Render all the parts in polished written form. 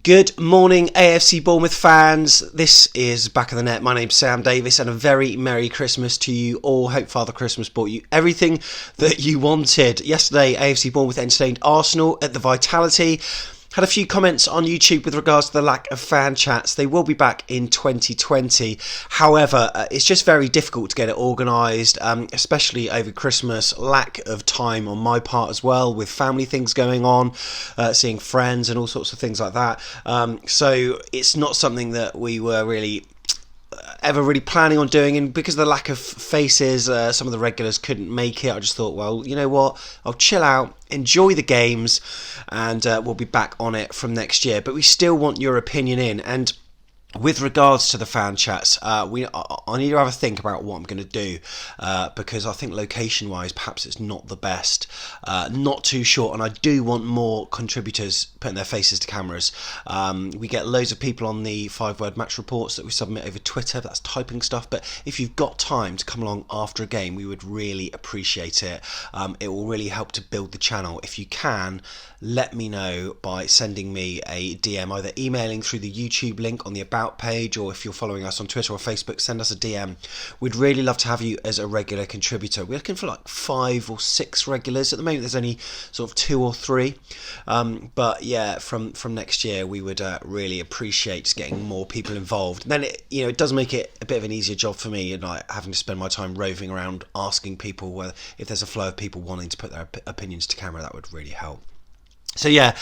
Good morning, AFC Bournemouth fans. This is Back of the Net. My name's Sam Davis, and a very Merry Christmas to you all. Hope Father Christmas brought you everything that you wanted. Yesterday, AFC Bournemouth entertained Arsenal at the Vitality. Had a few comments on YouTube with regards to the lack of fan chats. They will be back in 2020. However, it's just very difficult to get it organised, especially over Christmas. Lack of time on my part as well, with family things going on, seeing friends and all sorts of things like that. So it's not something that we were ever really planning on doing, and because of the lack of faces, some of the regulars couldn't make it. I just thought, well, you know what, I'll chill out, enjoy the games, and we'll be back on it from next year. But we still want your opinion in, and with regards to the fan chats, I need to have a think about what I'm going to do, because I think location-wise, perhaps it's not the best. Not too sure, and I do want more contributors putting their faces to cameras. We get loads of people on the 5-word match reports that we submit over Twitter. That's typing stuff, but if you've got time to come along after a game, we would really appreciate it. It will really help to build the channel. If you can, let me know by sending me a DM, either emailing through the YouTube link on the About page, or if you're following us on Twitter or Facebook, send us a DM. We'd really love to have you as a regular contributor. We're looking for like 5 or 6 regulars. At the moment, there's only sort of 2 or 3. But yeah, from next year, we would really appreciate just getting more people involved. And then it does make it a bit of an easier job for me, and like having to spend my time roving around asking people whether, if there's a flow of people wanting to put their opinions to camera. That would really help. So yeah,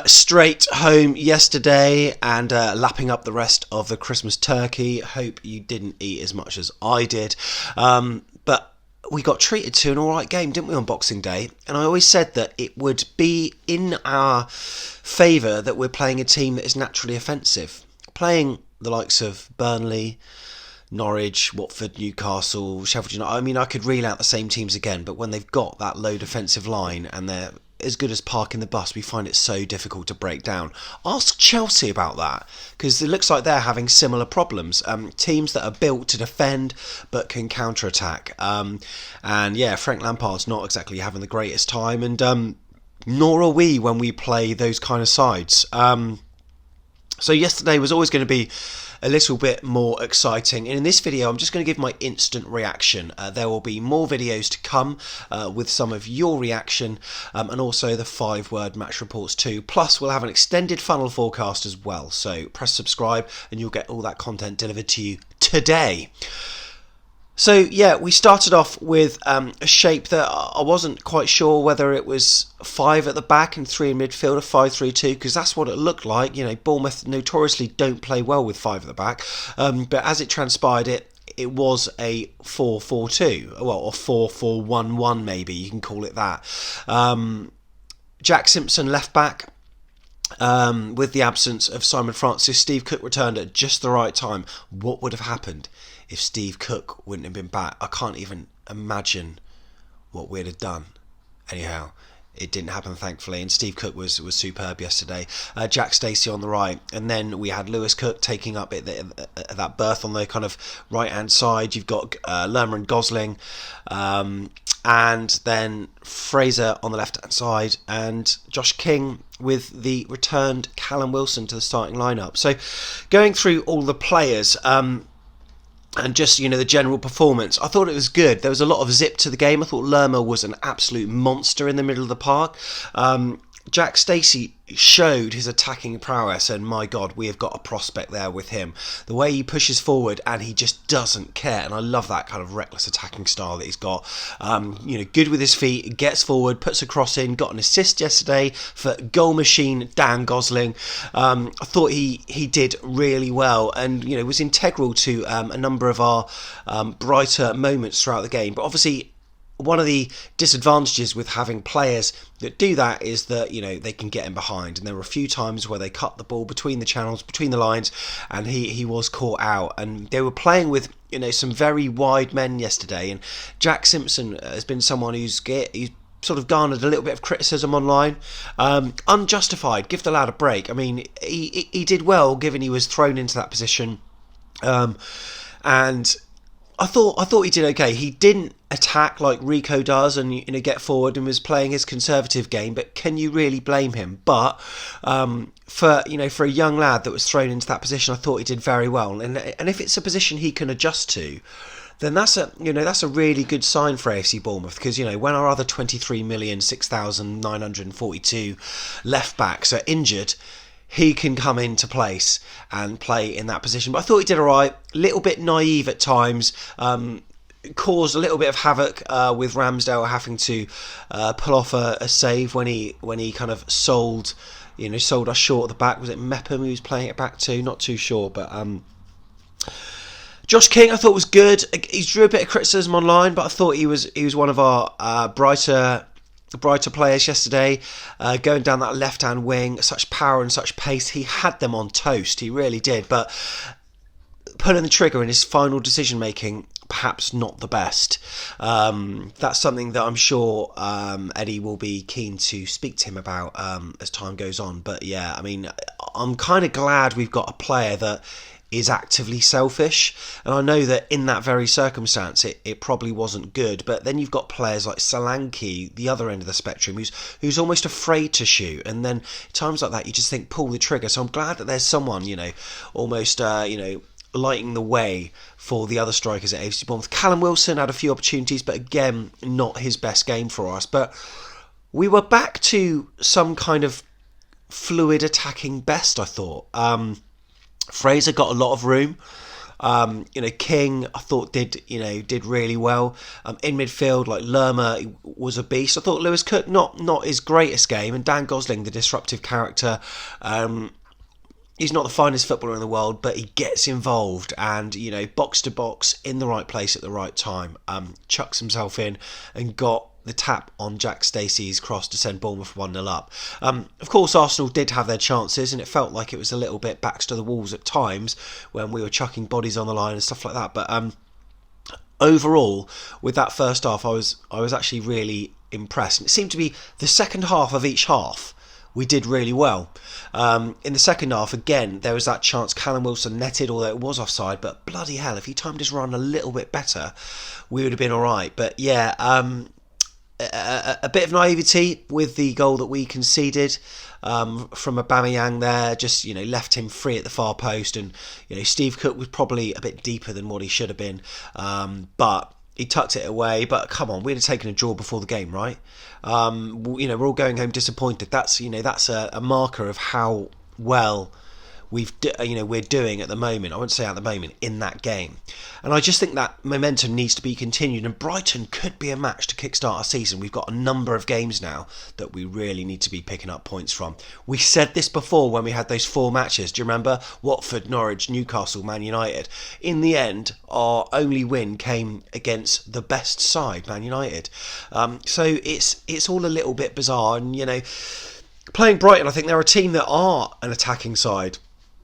straight home yesterday and lapping up the rest of the Christmas turkey. Hope you didn't eat as much as I did. But we got treated to an alright game, didn't we, on Boxing Day? And I always said that it would be in our favour that we're playing a team that is naturally offensive. Playing the likes of Burnley, Norwich, Watford, Newcastle, Sheffield United. I mean, I could reel out the same teams again, but when they've got that low defensive line and they're as good as parking the bus, we find it so difficult to break down. Ask Chelsea about that, because it looks like they're having similar problems. Teams that are built to defend but can counter-attack. And yeah, Frank Lampard's not exactly having the greatest time, and nor are we when we play those kind of sides. So yesterday was always going to be a little bit more exciting, and in this video I'm just going to give my instant reaction. There will be more videos to come with some of your reaction, and also the 5-word match reports too. Plus we'll have an extended funnel forecast as well, so press subscribe and you'll get all that content delivered to you today. So yeah, we started off with a shape that I wasn't quite sure whether it was 5 at the back and 3 in midfield, a 5-3-2, because that's what it looked like. Bournemouth notoriously don't play well with 5 at the back, but as it transpired, it was a 4-4-2, well, or 4-4-1-1 maybe, you can call it that. Jack Simpson left back. With the absence of Simon Francis, Steve Cook returned at just the right time. What would have happened if Steve Cook wouldn't have been back? I can't even imagine what we'd have done. Anyhow, it didn't happen, thankfully, and Steve Cook was superb yesterday. Jack Stacey on the right, and then we had Lewis Cook taking up that berth on the kind of right-hand side. You've got Lerma and Gosling, and then Fraser on the left-hand side, and Josh King with the returned Callum Wilson to the starting lineup. So going through all the players, and just, the general performance, I thought it was good. There was a lot of zip to the game. I thought Lerma was an absolute monster in the middle of the park. Jack Stacey showed his attacking prowess, and my God, we have got a prospect there with him. The way he pushes forward and he just doesn't care, and I love that kind of reckless attacking style that he's got. Good with his feet, gets forward, puts a cross in, got an assist yesterday for goal machine Dan Gosling. I thought he did really well, and was integral to a number of our brighter moments throughout the game. But obviously, one of the disadvantages with having players that do that is that they can get in behind, and there were a few times where they cut the ball between the channels, between the lines, and he was caught out. And they were playing with some very wide men yesterday, and Jack Simpson has been someone he's sort of garnered a little bit of criticism online, unjustified. Give the lad a break. I mean, he did well given he was thrown into that position, and I thought he did okay. He didn't attack like Rico does and get forward and was playing his conservative game. But can you really blame him? But for a young lad that was thrown into that position, I thought he did very well. And if it's a position he can adjust to, then that's a really good sign for AFC Bournemouth, because when our other 23,006,942 left backs are injured, he can come into place and play in that position. But I thought he did all right. A little bit naive at times. Caused a little bit of havoc with Ramsdale having to pull off a save when he kind of sold us short at the back. Was it Mepham who was playing it back to? Not too sure, but Josh King I thought was good. He drew a bit of criticism online, but I thought he was one of our brighter players yesterday, going down that left-hand wing, such power and such pace. He had them on toast, he really did, but pulling the trigger in his final decision making, perhaps not the best. That's something that I'm sure Eddie will be keen to speak to him about as time goes on. But yeah, I mean, I'm kind of glad we've got a player that is actively selfish, and I know that in that very circumstance it probably wasn't good, but then you've got players like Solanke, the other end of the spectrum, who's almost afraid to shoot, and then times like that you just think pull the trigger. So I'm glad that there's someone almost lighting the way for the other strikers at AFC Bournemouth. Callum Wilson had a few opportunities, but again not his best game for us, but we were back to some kind of fluid attacking best, I thought. Fraser got a lot of room. King I thought did really well. In midfield, like Lerma was a beast. I thought Lewis Cook not his greatest game, and Dan Gosling, the disruptive character. He's not the finest footballer in the world, but he gets involved and box to box in the right place at the right time. Chucks himself in and got the tap on Jack Stacey's cross to send Bournemouth 1-0 up. Of course, Arsenal did have their chances, and it felt like it was a little bit backs to the walls at times when we were chucking bodies on the line and stuff like that. But overall, with that first half, I was actually really impressed. And it seemed to be the second half of each half we did really well. In the second half, again, there was that chance Callum Wilson netted, although it was offside, but bloody hell, if he timed his run a little bit better, we would have been alright. But yeah, a bit of naivety with the goal that we conceded from Aubameyang there, just left him free at the far post, and Steve Cook was probably a bit deeper than what he should have been, but he tucked it away. But come on, we'd have taken a draw before the game, right? We're all going home disappointed. That's a marker of how well we're doing at the moment. I wouldn't say at the moment, in that game. And I just think that momentum needs to be continued, and Brighton could be a match to kickstart our season. We've got a number of games now that we really need to be picking up points from. We said this before when we had those 4 matches. Do you remember? Watford, Norwich, Newcastle, Man United. In the end, our only win came against the best side, Man United. So it's all a little bit bizarre, and playing Brighton, I think they're a team that are an attacking side.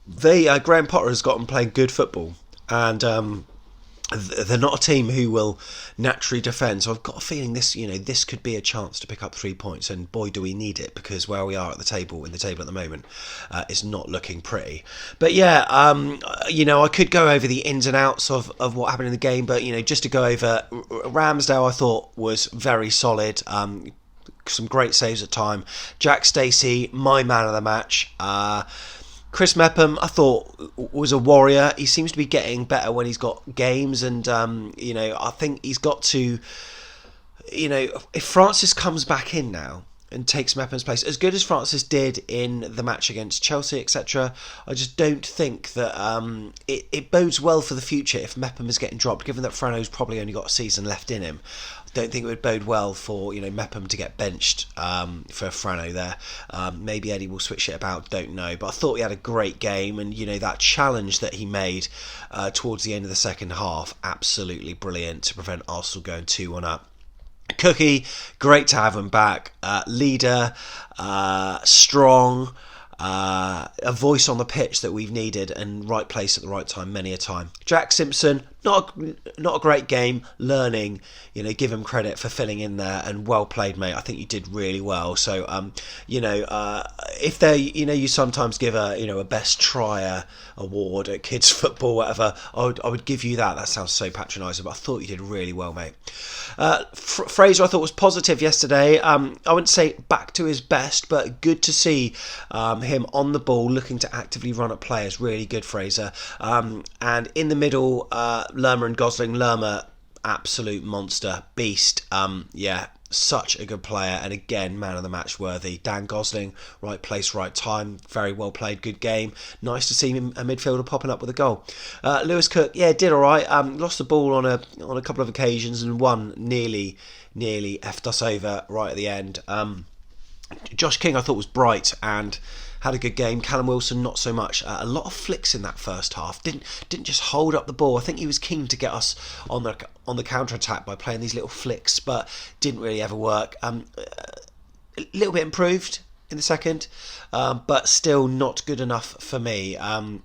Graham Potter has got them playing good football, and they're not a team who will naturally defend. So I've got a feeling this could be a chance to pick up 3 points, and boy do we need it, because where we are at the table at the moment is not looking pretty. But yeah, I could go over the ins and outs of what happened in the game, but just to go over, Ramsdale I thought was very solid. Some great saves at time. Jack Stacey, my man of the match. Chris Mepham, I thought, was a warrior. He seems to be getting better when he's got games, and I think he's got to, if Francis comes back in now and takes Mepham's place, as good as Francis did in the match against Chelsea, etc., I just don't think that it bodes well for the future if Mepham is getting dropped, given that Frano's probably only got a season left in him. I don't think it would bode well for Mepham to get benched for Frano there. Maybe Eddie will switch it about, don't know. But I thought he had a great game, and that challenge that he made towards the end of the second half, absolutely brilliant to prevent Arsenal going 2-1 up. Cookie, great to have him back. Leader, strong, a voice on the pitch that we've needed, and right place at the right time many a time. Jack Simpson, not a great game. Learning, give him credit for filling in there, and well played, mate. I think you did really well. So, if they, you sometimes give a best trier award at kids football, whatever. I would give you that. That sounds so patronising, but I thought you did really well, mate. Fraser, I thought was positive yesterday. I wouldn't say back to his best, but good to see him on the ball, looking to actively run at players. Really good, Fraser. And in the middle, Lerma and Gosling. Lerma, absolute monster, beast. Such a good player, and again, man of the match worthy. Dan Gosling, right place, right time, very well played, good game. Nice to see him, a midfielder, popping up with a goal. Lewis Cook, did all right. Lost the ball on a couple of occasions, and one nearly effed us over right at the end. Josh King, I thought, was bright and had a good game. Callum Wilson, not so much. A lot of flicks in that first half. Didn't just hold up the ball. I think he was keen to get us on the counter attack by playing these little flicks, but didn't really ever work. A little bit improved in the second, but still not good enough for me.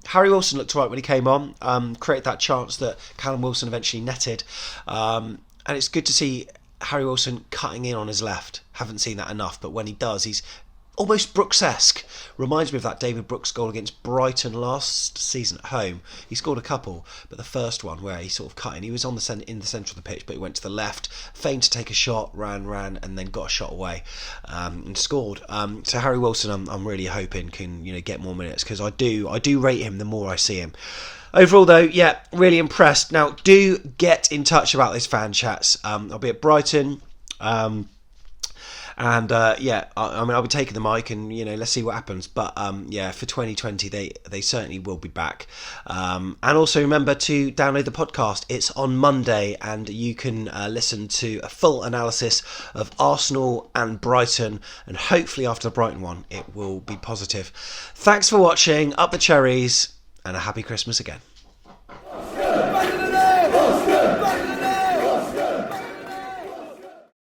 Harry Wilson looked right when he came on. Created that chance that Callum Wilson eventually netted, and it's good to see Harry Wilson cutting in on his left. Haven't seen that enough, but when he does, he's almost Brooks-esque. Reminds me of that David Brooks goal against Brighton last season at home. He scored a couple, but the first one where he sort of cut in, he was in the centre of the pitch, but he went to the left, feigned to take a shot, ran, and then got a shot away and scored. So Harry Wilson, I'm really hoping can get more minutes, because I do rate him the more I see him. Overall, though, really impressed. Now, do get in touch about this fan chats. I'll be at Brighton. I'll be taking the mic, and let's see what happens. But for 2020, they certainly will be back. And also remember to download the podcast. It's on Monday, and you can listen to a full analysis of Arsenal and Brighton, and hopefully after the Brighton one, it will be positive. Thanks for watching. Up the cherries, and a happy Christmas again.